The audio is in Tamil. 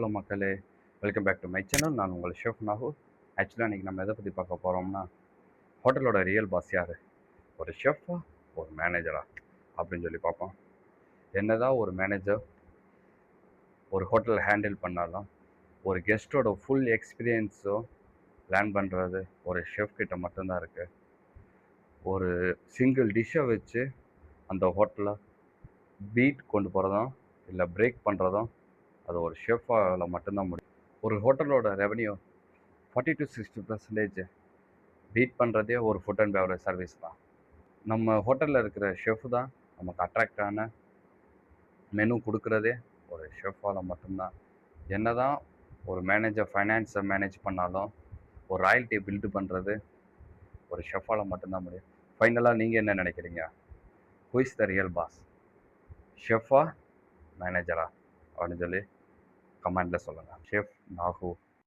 ஹலோ மக்களே, welcome back to my channel. நான் உங்கள் ஷெஃப் நாகு. ஆக்சுவலாக இன்றைக்கி நம்ம எதை பற்றி பார்க்க போகிறோம்னா, ஹோட்டலோட ரியல் பாஸ் யார், ஒரு ஷெஃபா ஒரு மேனேஜரா அப்படின்னு சொல்லி பார்ப்போம். என்னதான் ஒரு மேனேஜர் ஒரு ஹோட்டல் ஹேண்டில் பண்ணாலும், ஒரு கெஸ்ட்டோட ஃபுல் எக்ஸ்பீரியன்ஸோ லேர்ன் பண்ணுறது ஒரு ஷெஃப் கிட்ட மட்டும்தான் இருக்குது. ஒரு சிங்கிள் டிஷ்ஷை வச்சு அந்த ஹோட்டலை பீட் கொண்டு போகிறதும் இல்லை பிரேக் பண்ணுறதும் அது ஒரு ஷெஃபால் மட்டும்தான் முடியும். ஒரு ஹோட்டலோட ரெவன்யூ 40 to 60% பீட் பண்ணுறதே ஒரு ஃபுட் அண்ட் பெவரேஜ் சர்வீஸ் தான். நம்ம ஹோட்டலில் இருக்கிற ஷெஃப் தான் நமக்கு அட்ராக்டான மெனு கொடுக்குறதே ஒரு ஷெஃபால் மட்டும்தான். என்ன தான் ஒரு மேனேஜர் ஃபைனான்ஸை மேனேஜ் பண்ணாலும் ஒரு ராயல்ட்டியை பில்டு பண்ணுறது ஒரு ஷெஃபால் மட்டும்தான் முடியும். ஃபைனலாக நீங்கள் என்ன நினைக்கிறீங்க? Who is the real boss, ஷெஃபா மேனேஜரா அப்படின்னு சொல்லி கமெண்டில் சொல்லுங்கள். ஷெஃப் நாகு.